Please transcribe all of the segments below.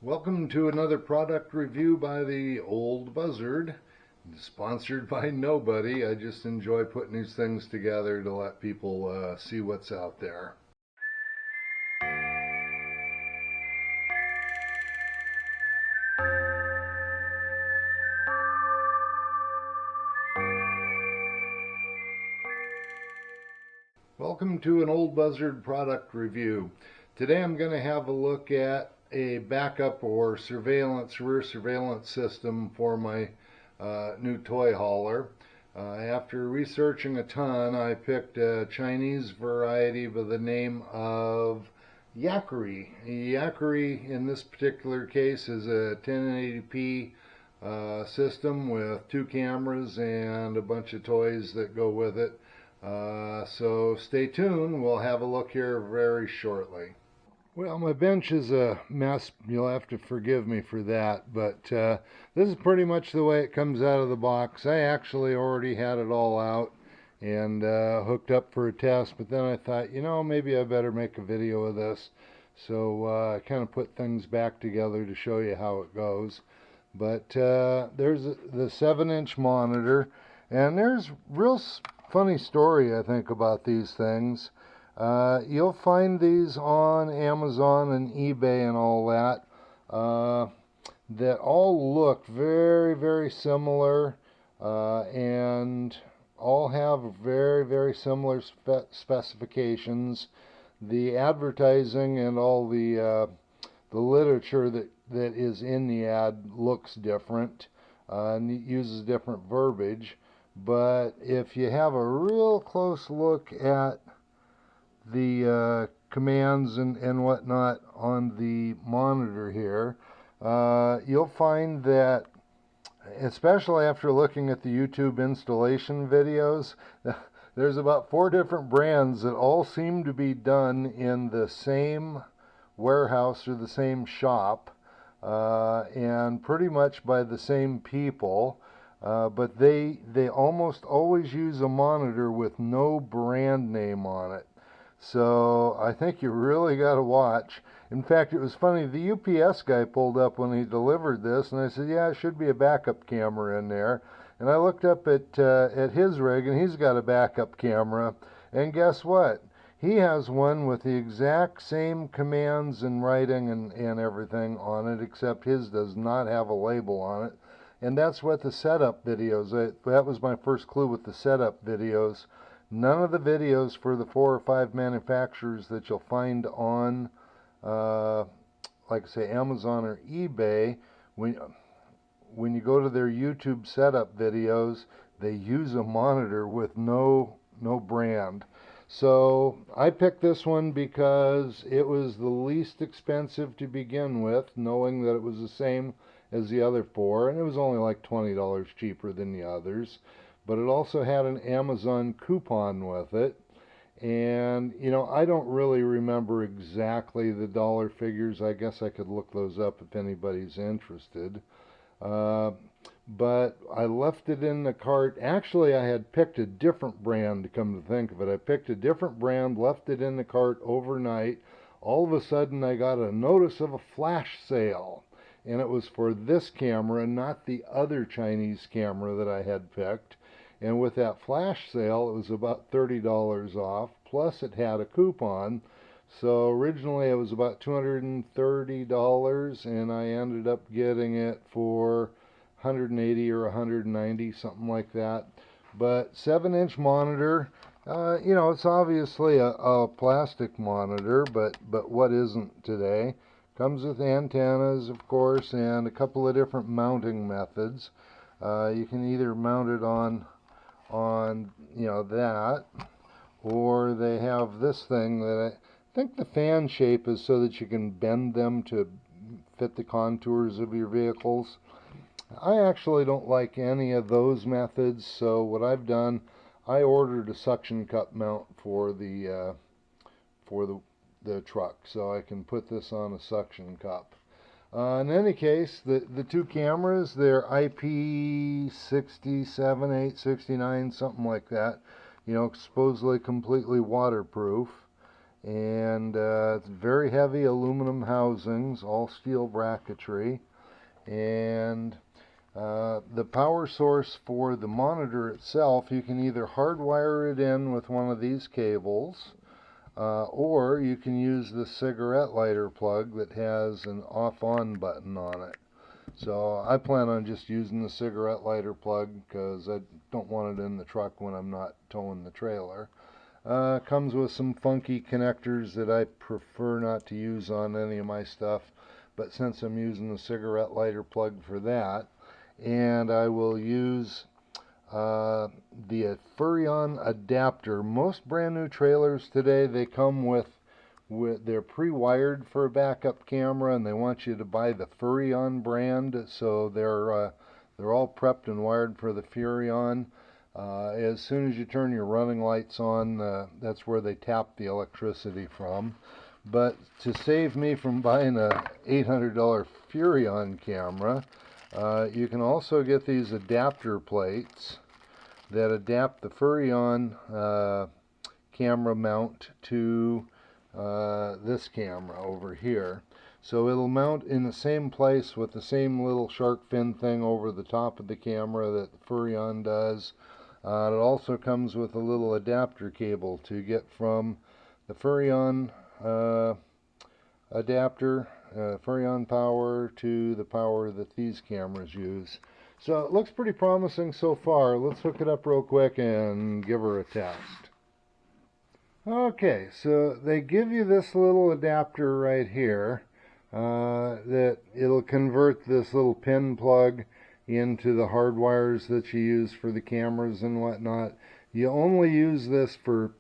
Welcome to another product review by the Old Buzzard, sponsored by nobody. I just enjoy putting these things together to let people see what's out there. Welcome to an Old Buzzard product review. Today I'm going to have a look at a backup or rear surveillance system for my new toy hauler. After researching a ton, I picked a Chinese variety by the name of Yakry. Yakry in this particular case is a 1080p system with 2 cameras and a bunch of toys that go with it. So stay tuned. We'll have a look here very shortly. Well, my bench is a mess. You'll have to forgive me for that, but this is pretty much the way it comes out of the box. I actually already had it all out and hooked up for a test, but then I thought, maybe I better make a video of this. So I kind of put things back together to show you how it goes. But there's the 7-inch monitor, and there's real funny story, I think, about these things. You'll find these on Amazon and eBay and all that, that all look very, very similar, and all have very, very similar specifications. The advertising and all the literature that is in the ad looks different, and it uses different verbiage. But if you have a real close look at the commands and whatnot on the monitor here, you'll find that, especially after looking at the YouTube installation videos, there's about 4 different brands that all seem to be done in the same warehouse or the same shop, and pretty much by the same people. But they almost always use a monitor with no brand name on it. So I think you really got to watch. In fact, it was funny, the UPS guy pulled up when he delivered this, and I said, yeah, it should be a backup camera in there. And I looked up at his rig, and he's got a backup camera. And guess what? He has one with the exact same commands and writing and everything on it, except his does not have a label on it. And that's what the setup videos, that was my first clue with the setup videos. None of the videos for the 4 or 5 manufacturers that you'll find on, like I say, Amazon or eBay, when you go to their YouTube setup videos, they use a monitor with no brand. So I picked this one because it was the least expensive to begin with, knowing that it was the same as the other 4, and it was only like $20 cheaper than the others. But it also had an Amazon coupon with it, and I don't really remember exactly the dollar figures. I guess I could look those up if anybody's interested. But I left it in the cart. Actually, I had picked a different brand, to come to think of it. I picked a different brand, left it in the cart overnight. All of a sudden, I got a notice of a flash sale. And it was for this camera, not the other Chinese camera that I had picked. And with that flash sale, it was about $30 off, plus it had a coupon. So originally it was about $230, and I ended up getting it for $180 or $190, something like that. But 7-inch monitor, it's obviously a plastic monitor, but what isn't today? Comes with antennas, of course, and a couple of different mounting methods. You can either mount it on that, or they have this thing that I think the fan shape is so that you can bend them to fit the contours of your vehicles. I actually don't like any of those methods, so what I've done, I ordered a suction cup mount for the truck, so I can put this on a suction cup. In any case, the 2 cameras, they're IP67, 869, something like that. Supposedly completely waterproof. and it's very heavy aluminum housings, all steel bracketry, and the power source for the monitor itself, you can either hardwire it in with one of these cables, or you can use the cigarette lighter plug that has an off-on button on it. So I plan on just using the cigarette lighter plug because I don't want it in the truck when I'm not towing the trailer. Comes with some funky connectors that I prefer not to use on any of my stuff, but since I'm using the cigarette lighter plug for that, and I will use the Furrion Adapter. Most brand new trailers today, they come with they're pre-wired for a backup camera, and they want you to buy the Furrion brand, so they're all prepped and wired for the Furrion. As soon as you turn your running lights on, that's where they tap the electricity from. But to save me from buying a $800 Furrion camera, you can also get these adapter plates that adapt the Furrion camera mount to this camera over here. So it'll mount in the same place with the same little shark fin thing over the top of the camera that the Furrion does. It also comes with a little adapter cable to get from the Furrion adapter, Furrion power, to the power that these cameras use. So it looks pretty promising so far. Let's hook it up real quick and give her a test. Okay, so they give you this little adapter right here that it'll convert this little pin plug into the hard wires that you use for the cameras and whatnot. You only use this for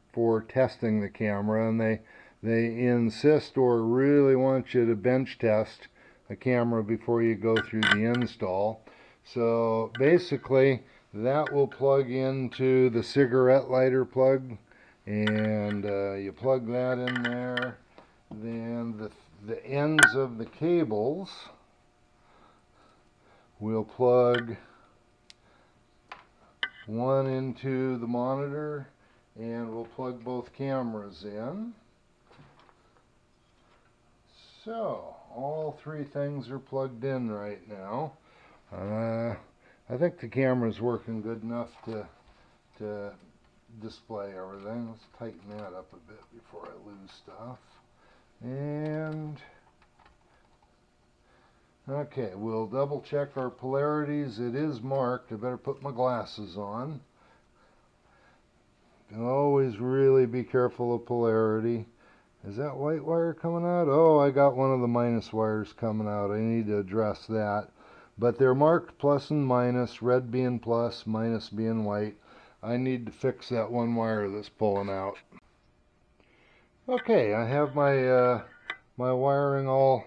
testing the camera, and they insist or really want you to bench test a camera before you go through the install. So basically that will plug into the cigarette lighter plug, and you plug that in there. Then the ends of the cables will plug one into the monitor, and we'll plug both cameras in. So all three things are plugged in right now. I think the camera's working good enough to display everything. Let's tighten that up a bit before I lose stuff. And okay, we'll double check our polarities. It is marked. I better put my glasses on. And always really be careful of polarity. Is that white wire coming out? Oh, I got one of the minus wires coming out. I need to address that. But they're marked plus and minus, red being plus, minus being white. I need to fix that one wire that's pulling out. Okay, I have my my wiring all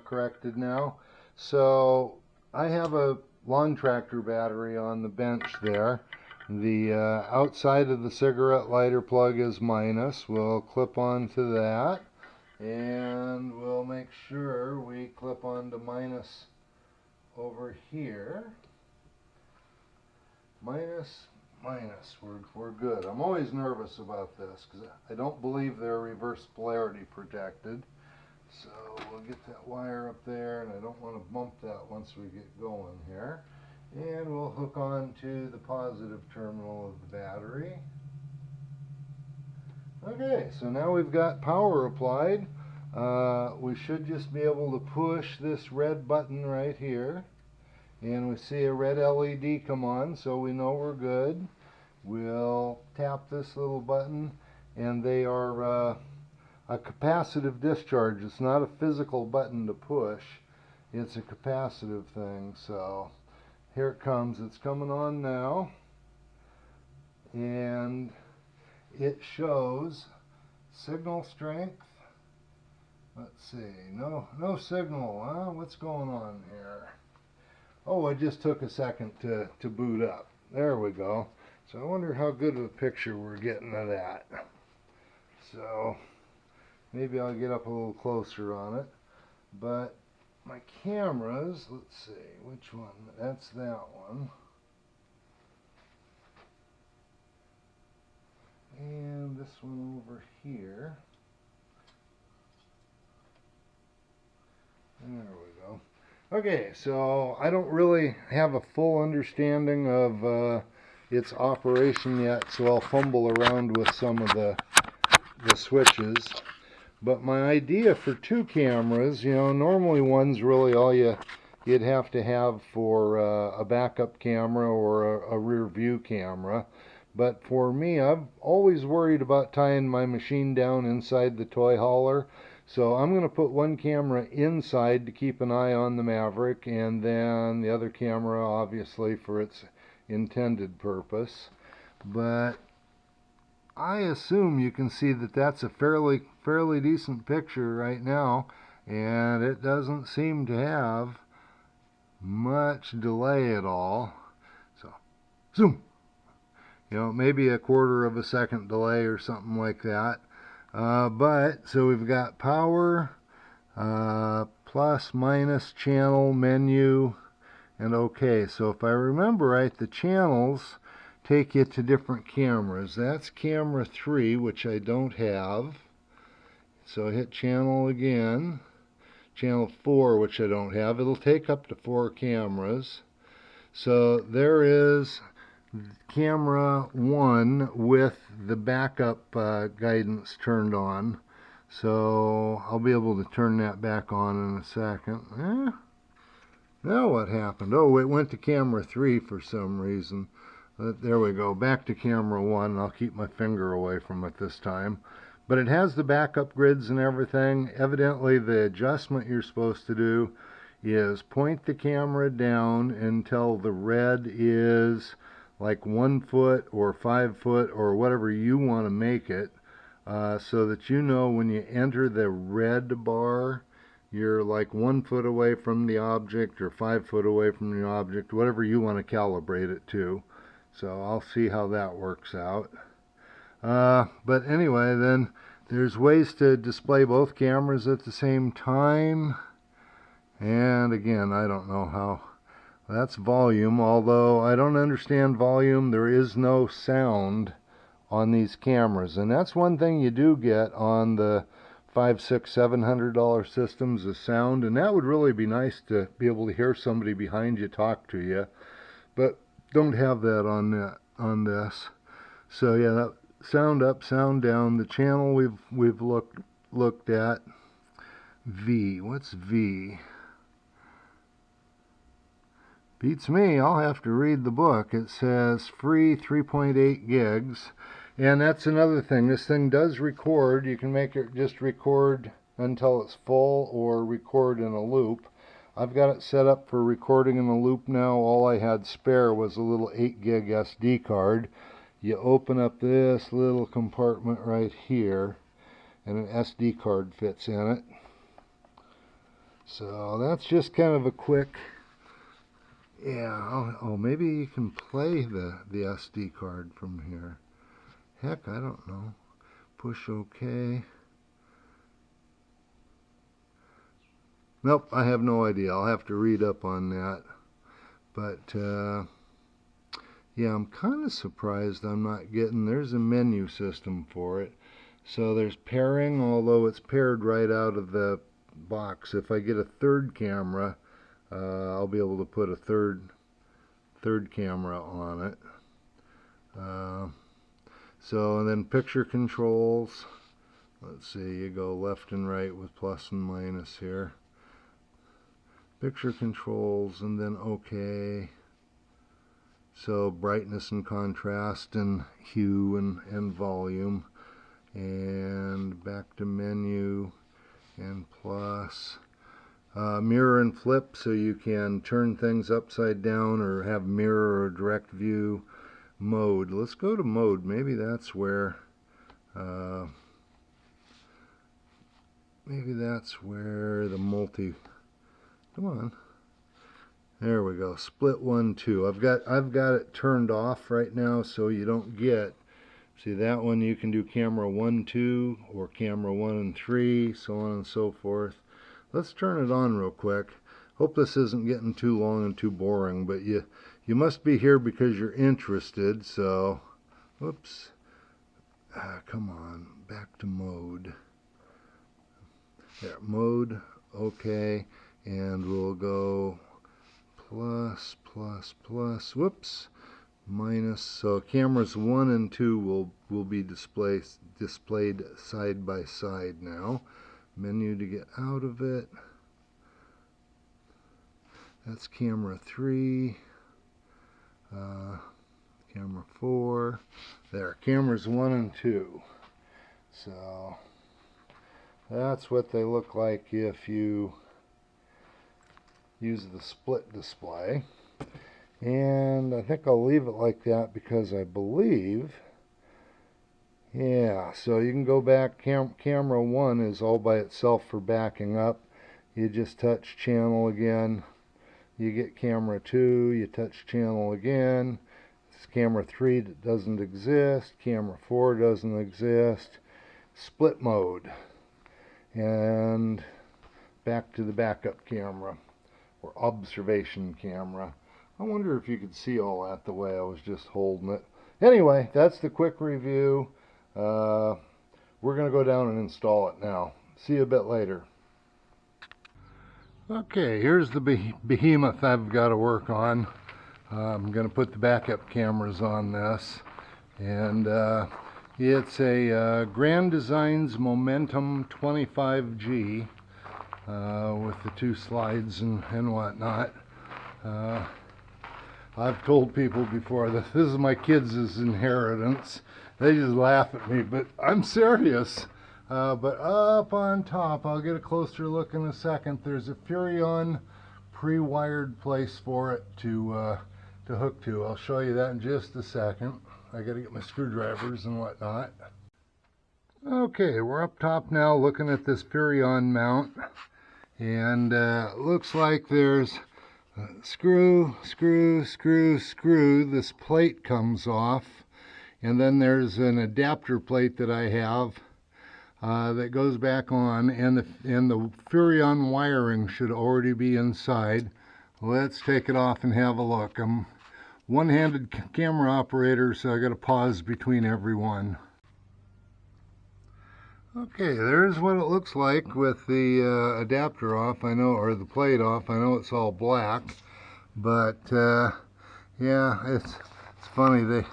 corrected now. So I have a lawn tractor battery on the bench there. The outside of the cigarette lighter plug is minus. We'll clip onto that, and we'll make sure we clip onto minus over here. Minus, minus, we're good. I'm always nervous about this because I don't believe they're reverse polarity protected. So we'll get that wire up there, and I don't want to bump that once we get going here. And we'll hook on to the positive terminal of the battery. Okay, so now we've got power applied. We should just be able to push this red button right here, and we see a red LED come on, so we know we're good. We'll tap this little button, and they are a capacitive discharge. It's not a physical button to push, it's a capacitive thing. So here it comes. It's coming on now, and it shows signal strength. Let's see, no signal, huh? What's going on here? Oh, it just took a second to boot up. There we go. So I wonder how good of a picture we're getting of that. So maybe I'll get up a little closer on it. But my cameras, let's see, which one? That's that one. And this one over here. There we go. Okay, so I don't really have a full understanding of its operation yet, so I'll fumble around with some of the switches. But my idea for two cameras, you know, normally one's really all you'd have to have for a backup camera or a rear view camera. But for me, I've always worried about tying my machine down inside the toy hauler. So I'm going to put one camera inside to keep an eye on the Maverick, and then the other camera obviously for its intended purpose. But I assume you can see that that's a fairly decent picture right now, and it doesn't seem to have much delay at all. So zoom, you know, maybe a quarter of a second delay or something like that. But so we've got power, plus, minus, channel, menu, and OK. So if I remember right, the channels take you to different cameras. That's camera 3, which I don't have. So hit channel again. Channel 4, which I don't have. It'll take up to 4 cameras. So there is camera 1 with the backup guidance turned on. So I'll be able to turn that back on in a second. Now what happened? Oh, it went to camera 3 for some reason. There we go, back to camera 1. I'll keep my finger away from it this time. But it has the backup grids and everything. Evidently the adjustment you're supposed to do is point the camera down until the red is like 1 foot or 5 foot or whatever you want to make it, so that you know when you enter the red bar, you're like 1 foot away from the object or 5 foot away from the object, whatever you want to calibrate it to. So I'll see how that works out. But anyway, then there's ways to display both cameras at the same time. And again, I don't know how. That's volume, although I don't understand volume. There is no sound on these cameras. And that's one thing you do get on the $500, $600, $700 systems, is sound. And that would really be nice to be able to hear somebody behind you talk to you. But don't have that on this. So yeah, that sound up, sound down. The channel we've looked at. V. What's V? Beats me. I'll have to read the book. It says free 3.8 gigs. And that's another thing. This thing does record. You can make it just record until it's full or record in a loop. I've got it set up for recording in a loop now. All I had spare was a little 8 gig SD card. You open up this little compartment right here, and an SD card fits in it. So that's just kind of a quick, yeah, oh, maybe you can play the SD card from here. Heck, I don't know. Push OK. Nope, I have no idea. I'll have to read up on that. But, yeah, I'm kind of surprised I'm not getting... There's a menu system for it. So there's pairing, although it's paired right out of the box. If I get a third camera, I'll be able to put a third camera on it. So, and then picture controls. Let's see, you go left and right with plus and minus here. Picture controls, and then OK. So brightness and contrast and hue and volume. And back to menu and plus. Mirror and flip, so you can turn things upside down or have mirror or direct view. Mode. Let's go to mode. Maybe that's where the multi. Come on. There we go. Split 1, 2. I've got it turned off right now, so you don't get. See that one? You can do camera 1, 2, or camera 1 and 3, so on and so forth. Let's turn it on real quick. Hope this isn't getting too long and too boring, but you must be here because you're interested. So, whoops. come on, back to mode. There, mode, okay, and we'll go plus, plus, plus, whoops, minus. So cameras 1 and 2 will be displayed side by side now. Menu to get out of it. That's camera 3, camera 4. There, cameras 1 and 2. So that's what they look like if you use the split display. And I think I'll leave it like that because I believe, yeah, so you can go back. Camera 1 is all by itself for backing up. You just touch channel again. You get camera 2, you touch channel again. It's camera 3 that doesn't exist. Camera 4 doesn't exist. Split mode. And back to the backup camera or observation camera. I wonder if you could see all that the way I was just holding it. Anyway, that's the quick review. We're going to go down and install it now. See you a bit later. Okay, here's the behemoth I've got to work on. I'm going to put the backup cameras on this. And it's a Grand Designs Momentum 25G with the 2 slides and whatnot. I've told people before that this is my kids' inheritance. They just laugh at me, but I'm serious. But up on top, I'll get a closer look in a second, there's a Furrion pre-wired place for it to hook to. I'll show you that in just a second. I got to get my screwdrivers and whatnot. Okay, we're up top now looking at this Furrion mount, and looks like there's screw, screw, screw, screw. This plate comes off, and then there's an adapter plate that I have that goes back on, and the Furrion wiring should already be inside. Let's take it off and have a look. I'm one-handed camera operator, so I got to pause between every one. Okay, there's what it looks like with the adapter off. I know, or the plate off. I know it's all black, but yeah, it's funny.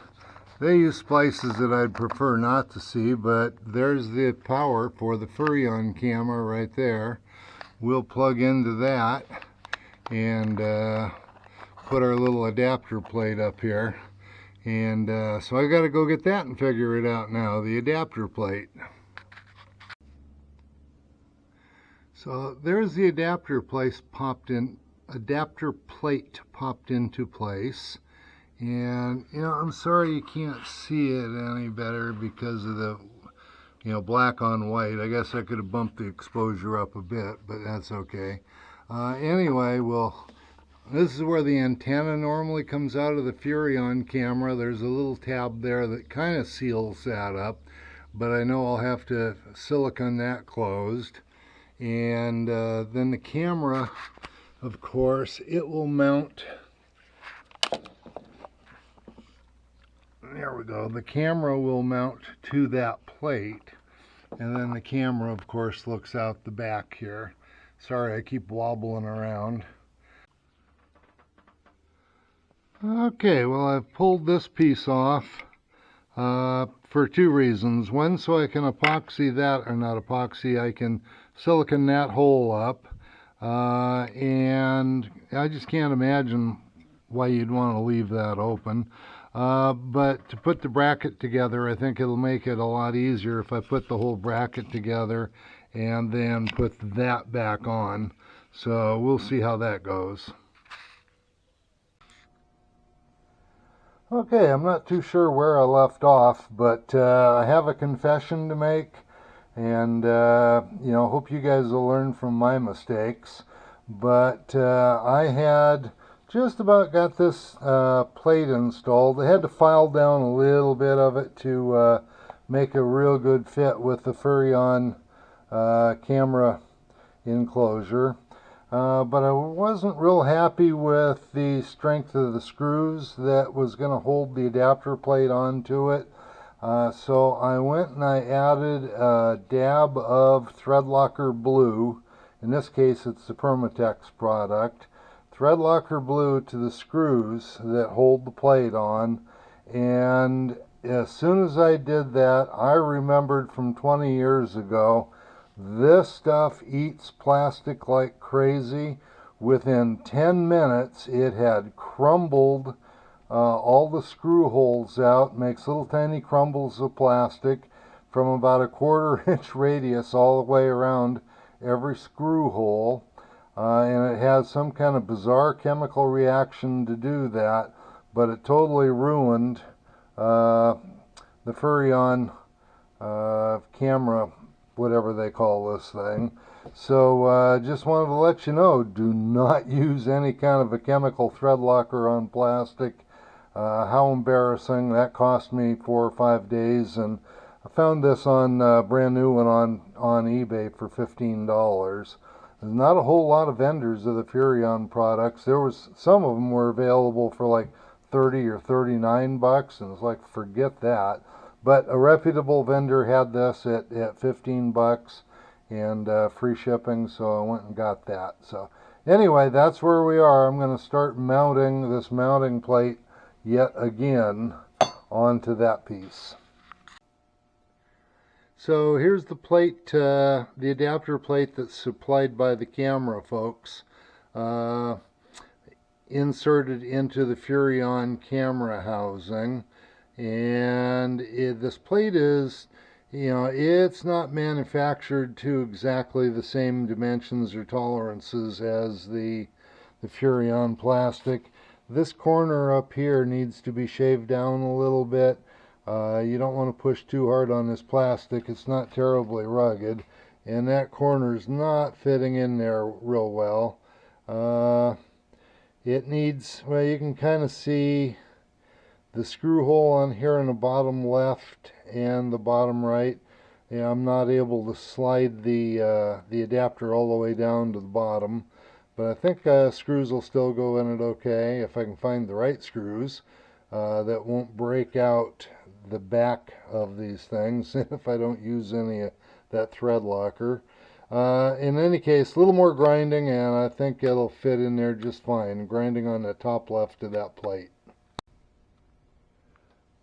They use splices that I'd prefer not to see, but there's the power for the Furrion camera right there. We'll plug into that and put our little adapter plate up here. And so I got to go get that and figure it out now, the adapter plate. So there's the adapter plate popped into place. And, you know, I'm sorry you can't see it any better because of the, you know, black on white. I guess I could have bumped the exposure up a bit, but that's okay. Anyway, well, this is where the antenna normally comes out of the Furrion camera. There's a little tab there that kind of seals that up, but I know I'll have to silicone that closed. And then the camera, of course, it will mount. There we go. The camera will mount to that plate, and then the camera, of course, looks out the back here. Sorry, I keep wobbling around. Okay, well, I've pulled this piece off for 2 reasons. One, so I can epoxy that, or not epoxy, I can silicone that hole up, and I just can't imagine why you'd want to leave that open. But to put the bracket together, I think it'll make it a lot easier if I put the whole bracket together and then put that back on. So we'll see how that goes. Okay, I'm not too sure where I left off, but I have a confession to make, and you know, hope you guys will learn from my mistakes. But I had just about got this plate installed. I had to file down a little bit of it to make a real good fit with the Furrion camera enclosure. But I wasn't real happy with the strength of the screws that was going to hold the adapter plate onto it. So I went and I added a dab of Thread Locker Blue. In this case, it's the Permatex product. Thread Locker Blue to the screws that hold the plate on. And as soon as I did that, I remembered from 20 years ago, this stuff eats plastic like crazy. Within 10 minutes, it had crumbled all the screw holes out, makes little tiny crumbles of plastic from about a 1/4 inch radius all the way around every screw hole. And it has some kind of bizarre chemical reaction to do that, but it totally ruined the Furrion camera, whatever they call this thing. So just wanted to let you know, do not use any kind of a chemical thread locker on plastic. How embarrassing. That cost me 4 or 5 days, and I found this on brand new one on eBay for $15. There's not a whole lot of vendors of the Furrion products. There was some of them were available for like 30 or 39 bucks, and it's like, forget that. But a reputable vendor had this at 15 bucks and free shipping, so I went and got that. So anyway, that's where we are. I'm going to start mounting this mounting plate yet again onto that piece. So here's the plate, the adapter plate that's supplied by the camera folks, inserted into the Furrion camera housing. And this plate is, it's not manufactured to exactly the same dimensions or tolerances as the Furrion plastic. This corner up here needs to be shaved down a little bit. You don't want to push too hard on this plastic. It's not terribly rugged, and that corner is not fitting in there real well. It needs, well, you can kind of see the screw hole on here in the bottom left and the bottom right. Yeah, I'm not able to slide the adapter all the way down to the bottom, but I think screws will still go in it okay if I can find the right screws that won't break out the back of these things if I don't use any of that thread locker. In any case, a little more grinding and I think it'll fit in there just fine. Grinding on the top left of that plate.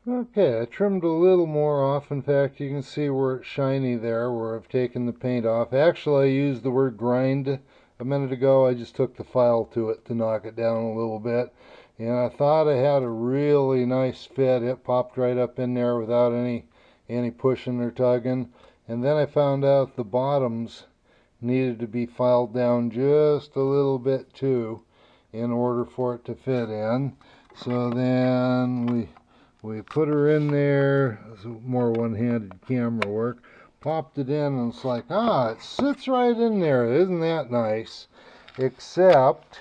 Okay, I trimmed a little more off. In fact, you can see where it's shiny there, where I've taken the paint off. Actually, I used the word grind a minute ago. I just took the file to it to knock it down a little bit. And I thought I had a really nice fit. It popped right up in there without any pushing or tugging. And then I found out the bottoms needed to be filed down just a little bit too in order for it to fit in. So then we put her in there. It's more one-handed camera work. Popped it in and it's like, it sits right in there. Isn't that nice? Except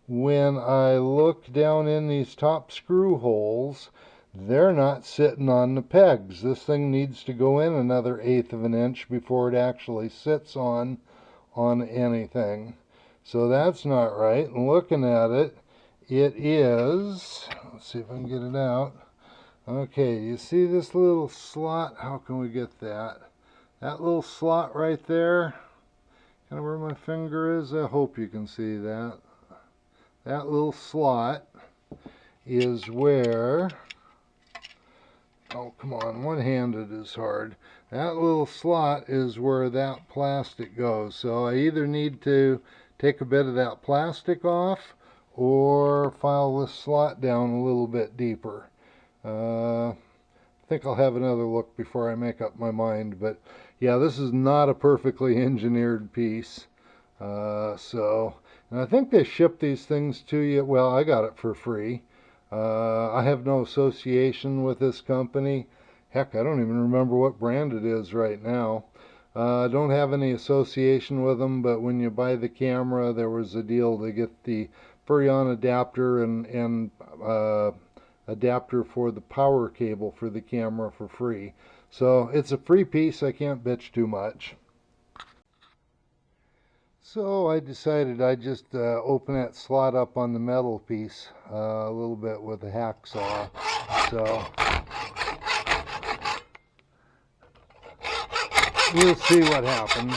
when I look down in these top screw holes, they're not sitting on the pegs. This thing needs to go in another 1/8 of an inch before it actually sits on anything. So that's not right. And looking at it, it is, let's see if I can get it out. Okay, you see this little slot? How can we get that? That little slot right there, kind of where my finger is, I hope you can see that. That little slot is where, oh come on, one-handed is hard. That little slot is where that plastic goes. So I either need to take a bit of that plastic off or file this slot down a little bit deeper. I think I'll have another look before I make up my mind, but yeah, this is not a perfectly engineered piece. And I think they ship these things to you. Well, I got it for free. I have no association with this company. Heck, I don't even remember what brand it is right now. I don't have any association with them, but when you buy the camera, there was a deal to get the Furrion adapter and adapter for the power cable for the camera for free. So it's a free piece. I can't bitch too much. So I decided I'd just open that slot up on the metal piece a little bit with a hacksaw. So we'll see what happens.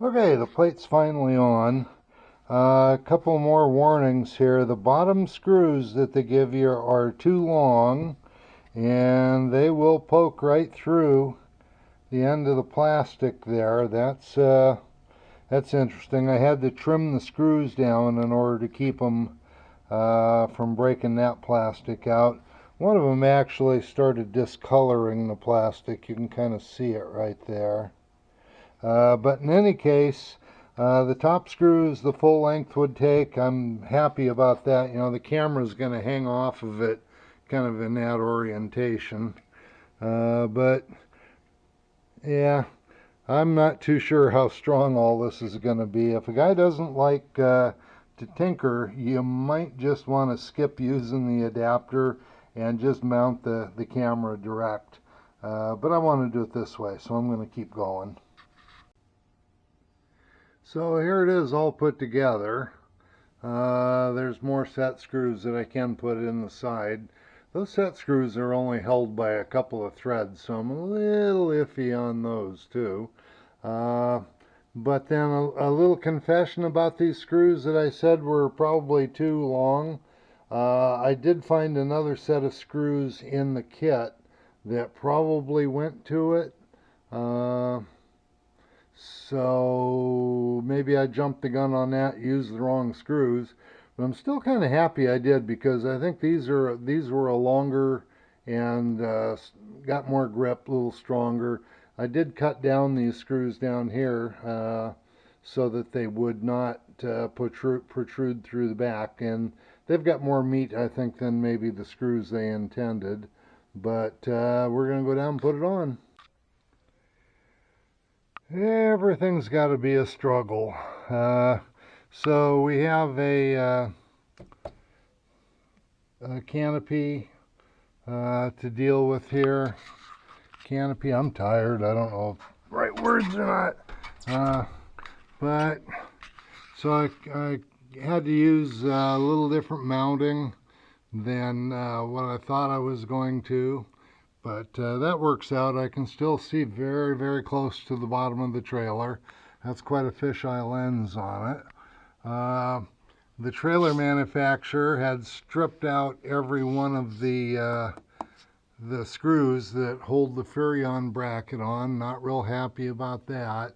Okay, the plate's finally on. A couple more warnings here. The bottom screws that they give you are too long, and they will poke right through the end of the plastic there. That's interesting. I had to trim the screws down in order to keep them from breaking that plastic out. One of them actually started discoloring the plastic. You can kind of see it right there. But in any case, the top screws, the full length would take. I'm happy about that. You know, the camera's going to hang off of it kind of in that orientation. But yeah, I'm not too sure how strong all this is going to be. If a guy doesn't like to tinker, you might just want to skip using the adapter and just mount the camera direct. But I want to do it this way, so I'm going to keep going. So here it is all put together. There's more set screws that I can put in the side. Those set screws are only held by a couple of threads, so I'm a little iffy on those too. But then a little confession about these screws that I said were probably too long. I did find another set of screws in the kit that probably went to it. So maybe I jumped the gun on that, used the wrong screws, but I'm still kind of happy I did, because I think these were a longer and got more grip, a little stronger. I did cut down these screws down here so that they would not protrude through the back, and they've got more meat, I think, than maybe the screws they intended. But we're going to go down and put it on. Everything's got to be a struggle. So we have a canopy to deal with here. Canopy, I'm tired. I don't know if right words or not. But so I had to use a little different mounting than what I thought I was going to. But that works out. I can still see very, very close to the bottom of the trailer. That's quite a fisheye lens on it. The trailer manufacturer had stripped out every one of the screws that hold the Furrion bracket on. Not real happy about that.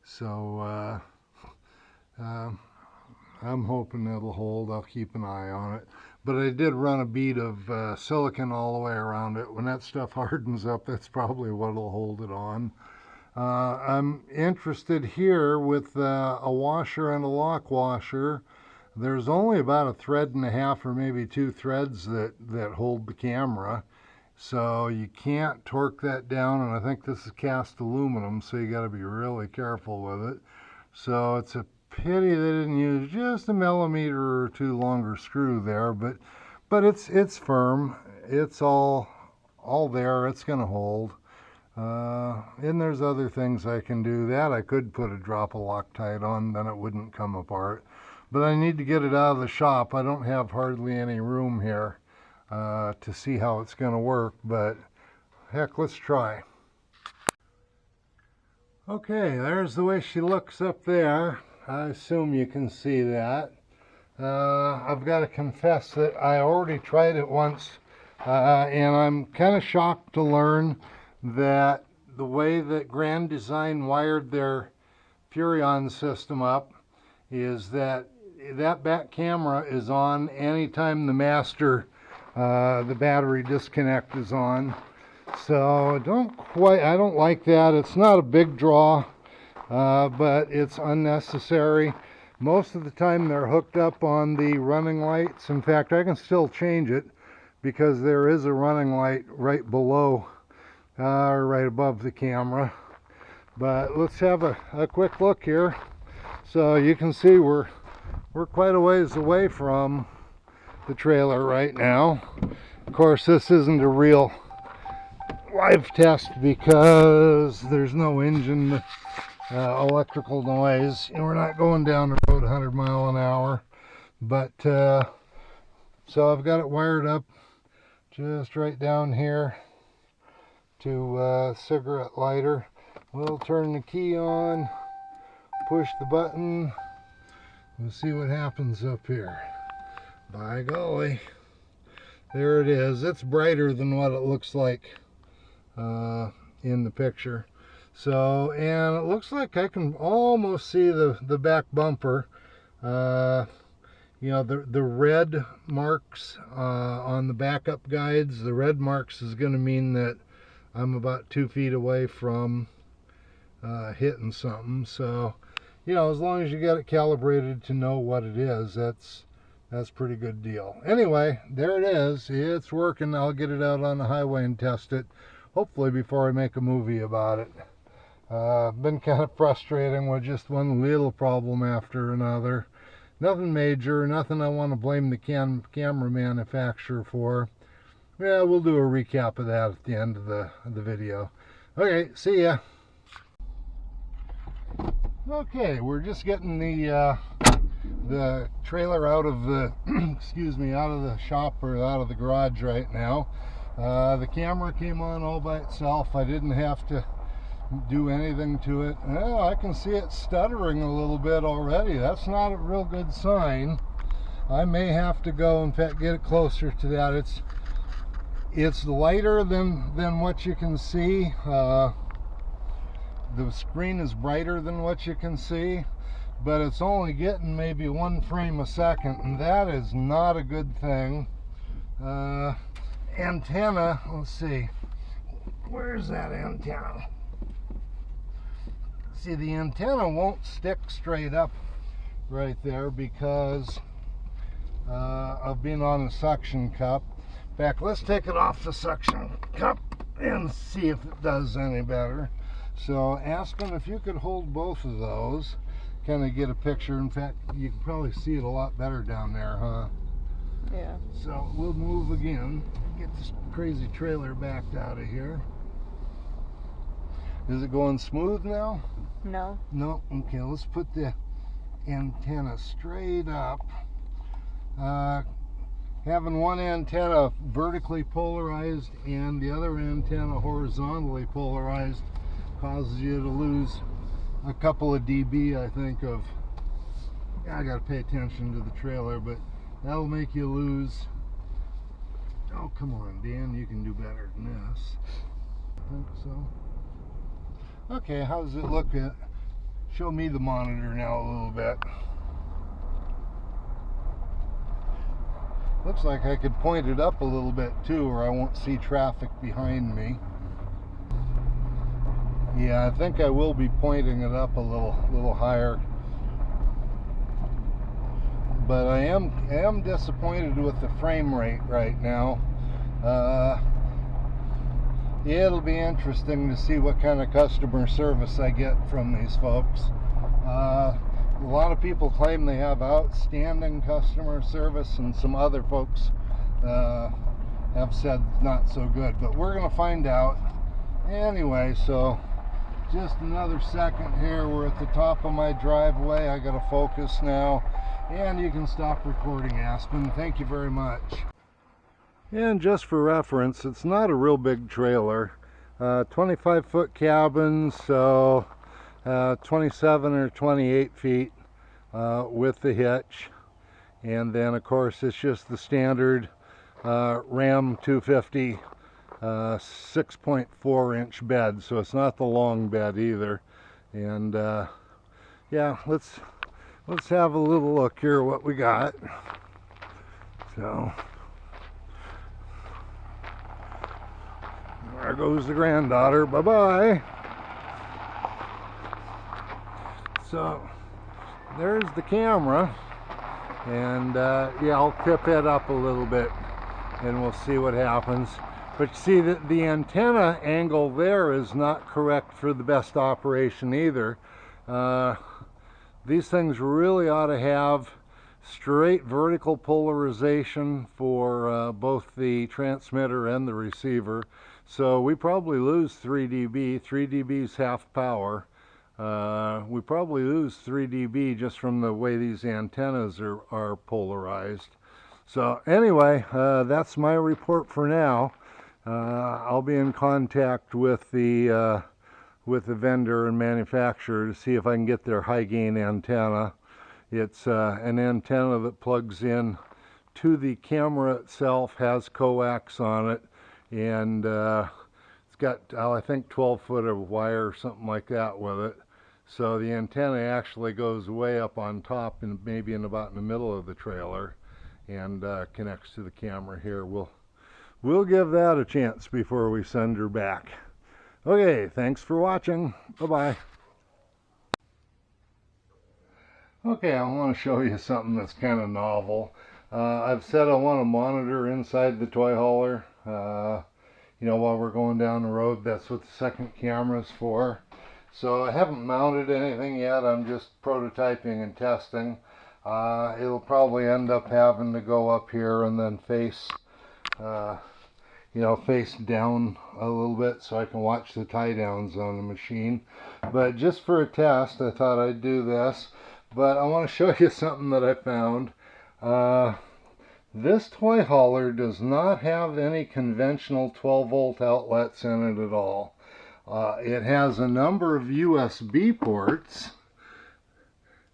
So I'm hoping it'll hold. I'll keep an eye on it. But I did run a bead of silicone all the way around it. When that stuff hardens up, that's probably what'll hold it on. I'm interested here with a washer and a lock washer. There's only about a thread and a half or maybe 2 threads that hold the camera. So you can't torque that down, and I think this is cast aluminum, so you got to be really careful with it. So it's a pity they didn't use just a millimeter or 2 longer screw there, but it's firm. It's all there. It's going to hold. And there's other things I can do. That I could put a drop of Loctite on, then it wouldn't come apart. But I need to get it out of the shop. I don't have hardly any room here to see how it's going to work, but heck, let's try. Okay, there's the way she looks up there. I assume you can see that. I've got to confess that I already tried it once, and I'm kind of shocked to learn that the way that Grand Design wired their Furrion system up is that back camera is on anytime the master, the battery disconnect is on. So I don't like that. It's not a big draw. But it's unnecessary. Most of the time they're hooked up on the running lights. In fact, I can still change it because there is a running light right below, or right above the camera. But let's have a quick look here. So you can see we're quite a ways away from the trailer right now. Of course, this isn't a real live test because there's no engine electrical noise. We're not going down the road 100 miles an hour, but so I've got it wired up just right down here to cigarette lighter. We'll turn the key on, push the button. We'll see what happens up here. By golly, there it is. It's brighter than what it looks like in the picture. So, and it looks like I can almost see the back bumper. You know, the red marks on the backup guides, the red marks is going to mean that I'm about 2 feet away from hitting something. So, you know, as long as you get it calibrated to know what it is, that's pretty good deal. Anyway, there it is. It's working. I'll get it out on the highway and test it, hopefully before I make a movie about it. Been kind of frustrating with just one little problem after another. Nothing major, nothing I want to blame the camera manufacturer for. Yeah, we'll do a recap of that at the end of the video. Okay, see ya. Okay, we're just getting the trailer out of the excuse me, out of the shop or out of the garage right now. The camera came on all by itself. I didn't have to do anything to it. Well, I can see it stuttering a little bit already. That's not a real good sign. I may have to go, in fact, get it closer to that. It's lighter than what you can see. The screen is brighter than what you can see, but it's only getting maybe 1 frame a second, and that is not a good thing. Antenna, let's see, where's that antenna? See, the antenna won't stick straight up right there because of being on the suction cup. In fact, let's take it off the suction cup and see if it does any better. So Aspen, if you could hold both of those, kind of get a picture. In fact, you can probably see it a lot better down there, huh? Yeah. So we'll move again, get this crazy trailer backed out of here. Is it going smooth now? No. No? Okay, let's put the antenna straight up. Having one antenna vertically polarized and the other antenna horizontally polarized causes you to lose a couple of dB, I think, of... I gotta pay attention to the trailer, but that'll make you lose... Oh, come on, Dan, you can do better than this. I think so. Okay, how does it look? Show me the monitor now a little bit. Looks like I could point it up a little bit too, or I won't see traffic behind me. Yeah, I think I will be pointing it up a little higher. But I am disappointed with the frame rate right now. It'll be interesting to see what kind of customer service I get from these folks. A lot of people claim they have outstanding customer service, and some other folks have said not so good, but we're going to find out. Anyway, so just another second here. We're at the top of my driveway. I got to focus now, and you can stop recording, Aspen. Thank you very much. And just for reference, it's not a real big trailer. 25-foot cabin, so 27 or 28 feet with the hitch. And then, of course, it's just the standard Ram 250 6.4-inch bed, so it's not the long bed either. And yeah, let's have a little look here what we got. So there goes the granddaughter. Bye-bye. So there's the camera, and yeah, I'll tip it up a little bit and we'll see what happens. But you see that the antenna angle there is not correct for the best operation either. These things really ought to have straight vertical polarization for both the transmitter and the receiver. So we probably lose 3 dB. 3 dB is half power. We probably lose 3 dB just from the way these antennas are polarized. So anyway, that's my report for now. I'll be in contact with the vendor and manufacturer to see if I can get their high gain antenna. It's an antenna that plugs in to the camera itself, has coax on it, and it's got, I think, 12 foot of wire or something like that with it. So the antenna actually goes way up on top and maybe about in the middle of the trailer, and connects to the camera here. We'll give that a chance before we send her back. Okay, thanks for watching. Bye-bye. Okay, I want to show you something that's kind of novel. I've said I want a monitor inside the toy hauler. You know, while we're going down the road, that's what the second camera is for. So I haven't mounted anything yet. I'm just prototyping and testing. It'll probably end up having to go up here and then face, you know, face down a little bit so I can watch the tie downs on the machine. But just for a test, I thought I'd do this. But I want to show you something that I found. This toy hauler does not have any conventional 12-volt outlets in it at all. It has a number of USB ports.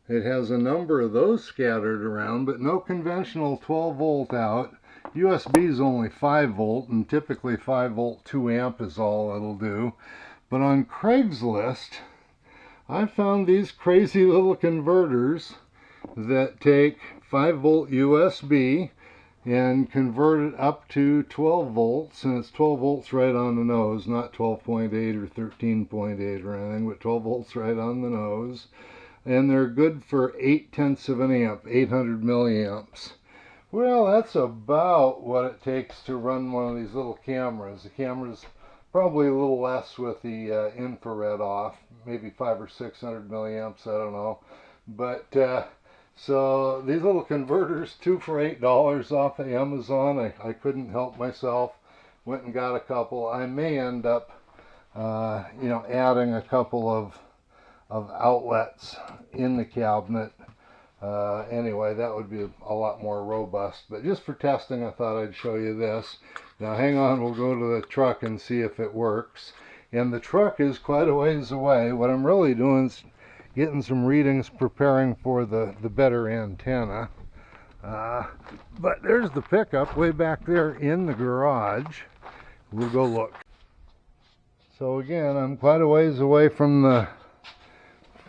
It has a number of those scattered around, but no conventional 12-volt out. USB is only 5-volt, and typically 5-volt 2-amp is all it'll do. But on Craigslist, I found these crazy little converters that take 5-volt USB and convert it up to 12 volts, and it's 12 volts right on the nose, not 12.8 or 13.8 or anything, but 12 volts right on the nose. And they're good for 0.8 of an amp, 800 milliamps. Well, that's about what it takes to run one of these little cameras. The camera's probably a little less with the infrared off, maybe 500 or 600 milliamps, I don't know. But so these little converters, 2 for $8 off of Amazon. I couldn't help myself. Went and got a couple. I may end up, you know, adding a couple of outlets in the cabinet. Anyway, that would be a lot more robust. But just for testing, I thought I'd show you this. Now, hang on. We'll go to the truck and see if it works. And the truck is quite a ways away. What I'm really doing is getting some readings, preparing for the better antenna. But there's the pickup way back there in the garage. We'll go look. So again, I'm quite a ways away from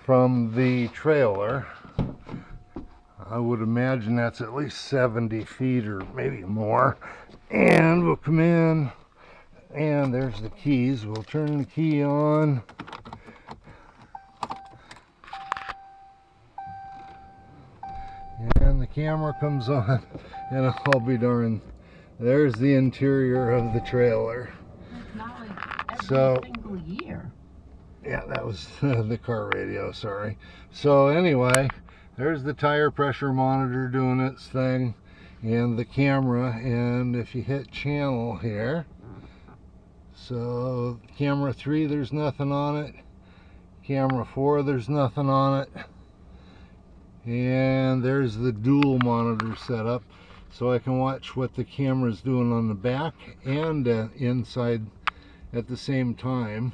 the trailer. I would imagine that's at least 70 feet or maybe more. And we'll come in, and there's the keys. We'll turn the key on. And the camera comes on, and I'll be darned, there's the interior of the trailer. It's not like every single year. Yeah, that was the car radio, sorry. So anyway, there's the tire pressure monitor doing its thing, and the camera. And if you hit channel here, so camera 3, there's nothing on it. Camera 4, there's nothing on it. And there's the dual monitor setup, so I can watch what the camera's doing on the back and inside at the same time.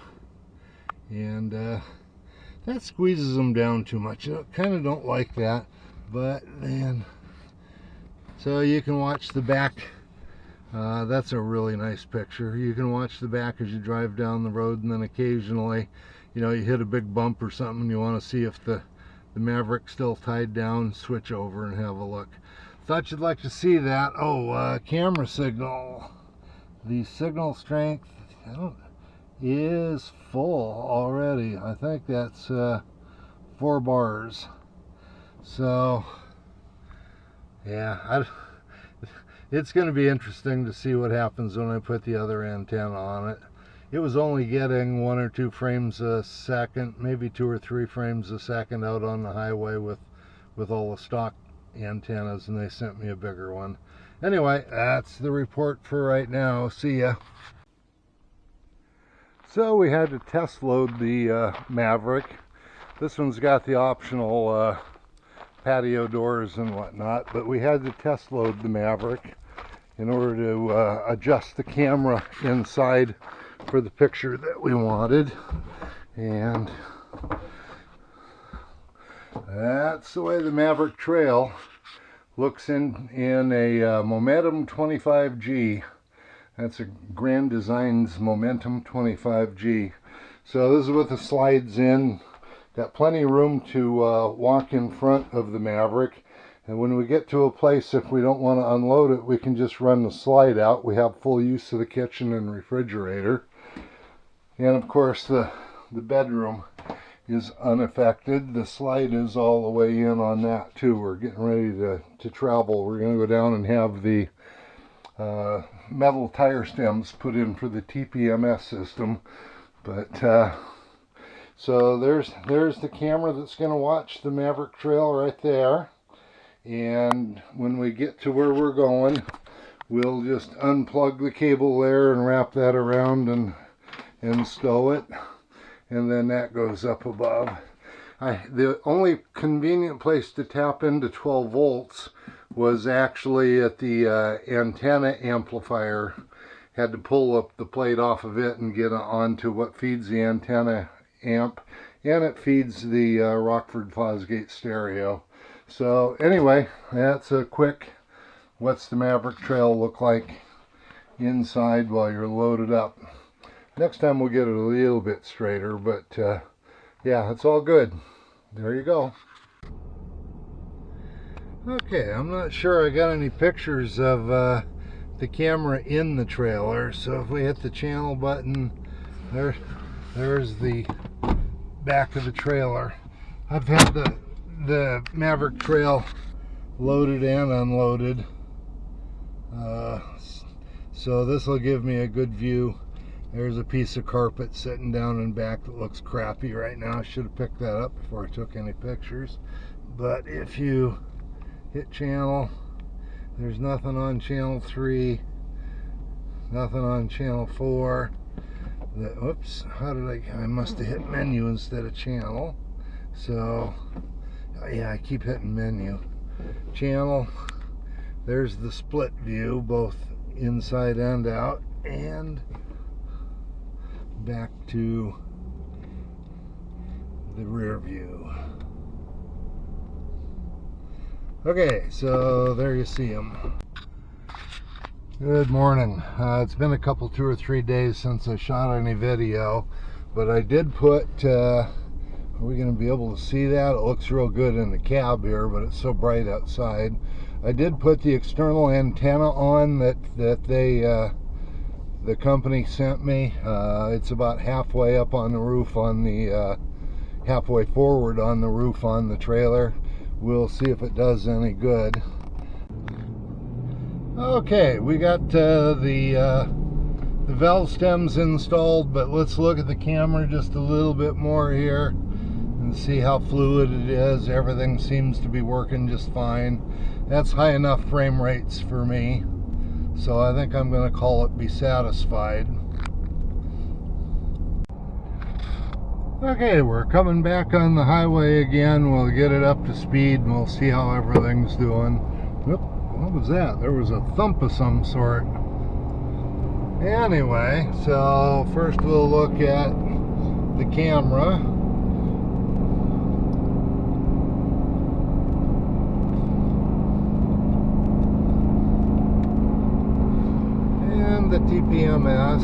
And that squeezes them down too much. I kind of don't like that, but then, so you can watch the back. That's a really nice picture. You can watch the back as you drive down the road, and then occasionally, you know, you hit a big bump or something and you want to see if the Maverick's still tied down, switch over and have a look. Thought you'd like to see that. Oh, camera signal. The signal strength is full already. I think that's 4 bars. So yeah, it's going to be interesting to see what happens when I put the other antenna on it. It was only getting 1 or 2 frames a second, maybe 2 or 3 frames a second out on the highway with all the stock antennas, and they sent me a bigger one. Anyway, that's the report for right now. See ya. So we had to test load the Maverick. This one's got the optional patio doors and whatnot, but we had to test load the Maverick. in order to adjust the camera inside for the picture that we wanted. And that's the way the Maverick Trail looks in a Momentum 25G. That's a Grand Designs Momentum 25G. So this is what the slides in. Got plenty of room to walk in front of the Maverick. And when we get to a place, if we don't want to unload it, we can just run the slide out. We have full use of the kitchen and refrigerator. And of course the bedroom is unaffected. The slide is all the way in on that too. We're getting ready to travel. We're going to go down and have the metal tire stems put in for the TPMS system. But so there's the camera that's going to watch the Maverick Trail right there. And when we get to where we're going, we'll just unplug the cable there and wrap that around and stow it. And then that goes up above. The only convenient place to tap into 12 volts was actually at the antenna amplifier. Had to pull up the plate off of it and get onto what feeds the antenna amp, and it feeds the Rockford Fosgate stereo. So anyway, that's a quick what's the Maverick Trail look like inside while you're loaded up. Next time we'll get it a little bit straighter, but yeah, it's all good. There you go. Okay, I'm not sure I got any pictures of the camera in the trailer, so if we hit the channel button, there's the back of the trailer. I've had the Maverick Trail loaded and unloaded, so this will give me a good view. There's a piece of carpet sitting down in back that looks crappy right now. I should have picked that up before I took any pictures. But if you hit channel, there's nothing on channel 3, nothing on channel 4. Oops, how did I must have hit menu instead of channel. So yeah, I keep hitting menu. Channel, there's the split view, both inside and out, and back to the rear view. Okay, so there you see them. Good morning. It's been a couple, 2 or 3 days since I shot any video, but I did put, are we going to be able to see that? It looks real good in the cab here, but it's so bright outside. I did put the external antenna on that the company sent me. It's about halfway up on the roof on the halfway forward on the roof on the trailer. We'll see if it does any good. Okay, we got the valve stems installed, but let's look at the camera just a little bit more here and see how fluid it is. Everything seems to be working just fine. That's high enough frame rates for me. So I think I'm going to call it be satisfied. Okay, we're coming back on the highway again. We'll get it up to speed and we'll see how everything's doing. Whoop, what was that? There was a thump of some sort. Anyway, so first we'll look at the camera. The TPMS.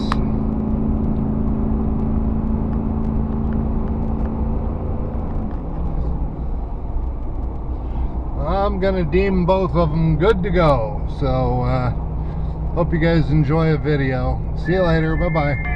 I'm gonna deem both of them good to go. So hope you guys enjoy a video. See you later. Bye bye.